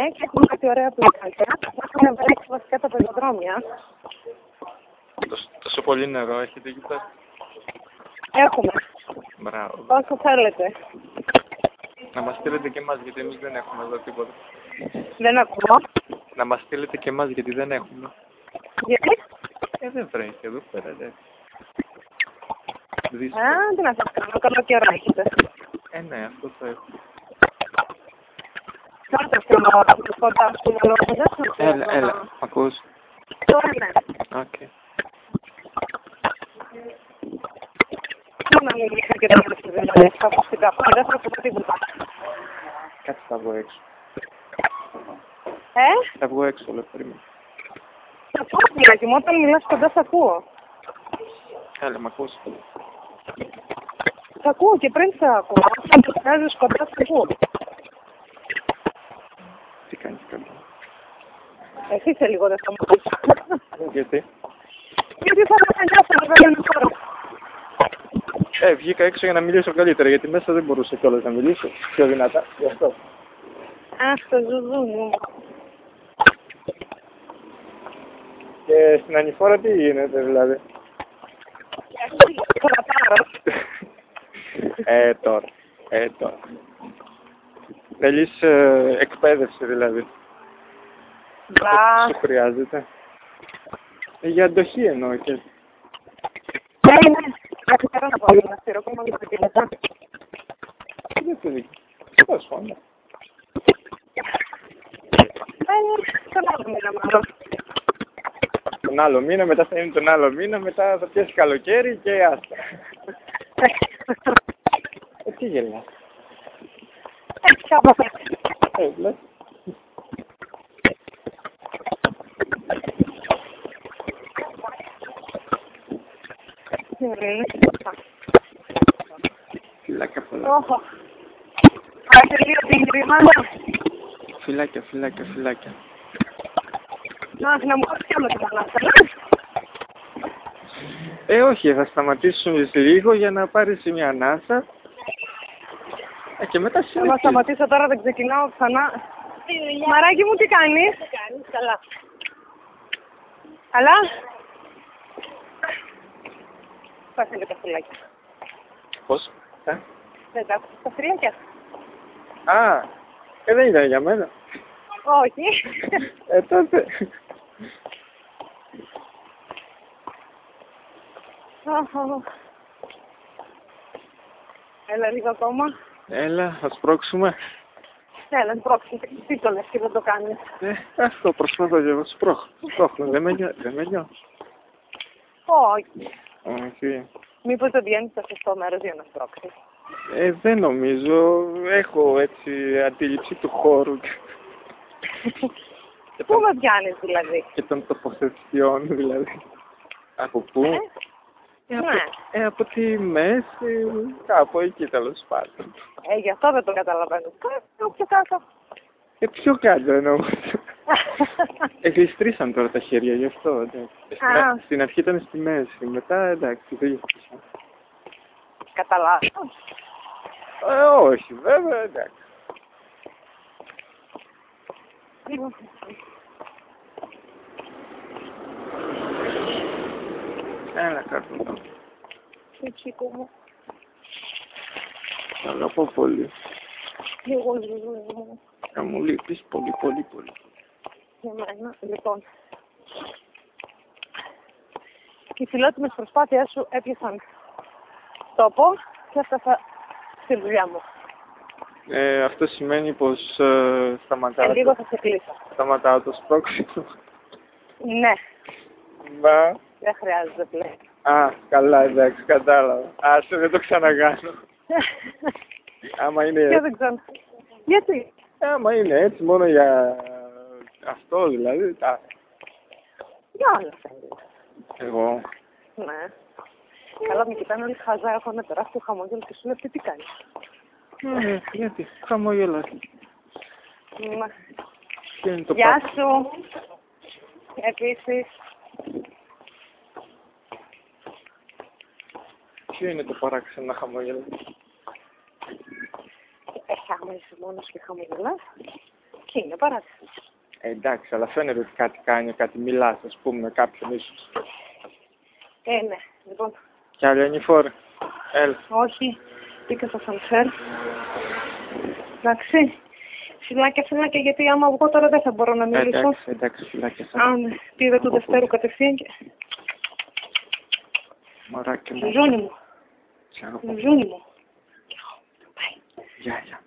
Και έχουμε κάτι ωραία πλακάκια. Έχουμε βρέξει βασικά τα πεζοδρόμια. Τόσο πολύ νερό έχετε εκεί πέρα. Έχουμε. Μπράβο. Όσο θέλετε. Να μας στείλετε και εμάς, γιατί εμείς δεν έχουμε εδώ τίποτα. Δεν ακούω. Να μας στείλετε και εμάς, γιατί δεν έχουμε. Γιατί? Δεν βρέχει εδώ πέρα, δε. Τι να σας κάνω, καλό καιρό έχετε. Ναι, αυτό θα έχω. Κάτω κοντά στο μυαλό μου, δεν σας Έλα, έλα, μ' ακούς? Τώρα ναι. Οκ. Να μην είχα και τα δηλαδή, θα πω στην κάπου, δεν θα πω τίποτα. Κάτσε, θα βγω έξω. Θα βγω έξω, λέω, περίμενε. Θα πω, δηλαδή, μου όταν μιλάς κοντά σ' ακούω. Έλα, μ' ακούς? Σ' ακούω και πριν σ' ακούω. Αν το βγάζεις κοντά σ' ακούω. Τι κάνεις καλά? Εσύ είσαι λίγο δεν θα μου πεις. Γιατί? Γιατί θα με νιώσω να βγάλω τώρα. Βγήκα έξω για να μιλήσω καλύτερα, γιατί μέσα δεν μπορούσα κιόλας να μιλήσω πιο δυνατά, γι' αυτό. Αχ, το ζουζούνι μου. Και στην ανηφόρα τι γίνεται, δηλαδή? Θα πάρω. Τώρα. Θέλεις εκπαίδευση, δηλαδή. Μπα. Σου χρειάζεται. Για αντοχή εννοώ και. Ναι. Κάτι θέλω να πω, να στείλω ακόμα και την μετά. Δεν το δείχνει. Πώς φάνε. Τον άλλο μήνα μάλλον. Τον άλλο μήνα, μετά θα είναι τον άλλο μήνα, μετά θα πιάσει καλοκαίρι και άστα. Τι γελάς? Έτσι κάπως έτσι. Λες. Φιλάκια πολλά. Όχο. Άσε λίγο την κρυμάδα. Φιλάκια. Να μου πας κι άλλο την ανάσταλα. Όχι, θα σταματήσουμε λίγο για να πάρεις μια ανάσα. Και μετά Θα σταματήσω τώρα, δεν ξεκινάω ξανά. Μαράκι μου, τι κάνεις? Καλά. Καλά. Πάσε και τα φυλάκια. Πώς? Δεν τα άκουσες τα φυλάκια? Δεν ήταν για μένα. Όχι. Τότε. Έλα λίγο ακόμα. Έλα, θα σπρώξουμε. Έλα, σπρώξουμε. Τι το λες και δεν το κάνεις? Αυτό προσπαθώ και εγώ. Σπρώχνω. Δεν με νιώθω. Όχι. Μήπως δεν βγαίνεις στο σωστό μέρος για να σπρώξεις? Δεν νομίζω. Έχω έτσι αντίληψη του χώρου. Πού με πιάνεις δηλαδή? Και των τοποθεσιών δηλαδή. Από πού? Από τη μέση, κάπου εκεί τέλος πάντων. Γι' αυτό δεν το καταλαβαίνω. Πιο κάτω. Πιο κάτω εννοούσα. Γλιστρήσαν τώρα τα χέρια, γι' αυτό. Στην αρχή ήταν στη μέση, μετά εντάξει, δεν γλιστρήσαν. Καταλάβω. Όχι, βέβαια, εντάξει. Έλα κάτω εδώ. Τσίκο μου. Σ' αγαπώ πολύ. Εγώ ζω. Θα μου λείπεις πολύ. Για μένα, λοιπόν. Οι φιλότιμες προσπάθειές σου έπιασαν τόπο και έφτασα στη δουλειά μου. Αυτό σημαίνει πως λίγο θα σε κλείσω. Σταματάω το σπρώξιμο. Ναι. Μα. Δεν χρειάζεται πλέον. Καλά, εντάξει, κατάλαβα. Άσε, δεν το ξανακάνω. Άμα είναι έτσι. Δεν ξέρω. Γιατί? Άμα είναι έτσι, μόνο για αυτό δηλαδή. Για όλα θέλει. Εγώ. Ναι. Καλά, με κοιτάνε όλοι χαζά, έχω ένα τεράστιο χαμόγελο και σου λέω τι κάνεις? Γιατί, χαμόγελα. Γεια σου. Επίσης. Ποιο είναι το παράξενο χαμόγελο? Άμα είσαι μόνος και χαμογελάς. Εκεί είναι, παράτηση. Εντάξει, αλλά φαίνεται ότι κάτι κάνει, κάτι μιλάς, ας πούμε, με κάποιον ίσως. Ναι, λοιπόν. Κι άλλη ανηφόρα. Έλα. Όχι, μπήκα στο σανσέρ. Εντάξει. Φυλάκια, γιατί άμα βγω τώρα δεν θα μπορώ να μιλήσω. Εντάξει, φυλάκια. Αν πήρε του Δευτέρου κατευθείαν και... Μωράκι μου. Ζώνη μου. Ζώνη μου. Πάει. Γεια.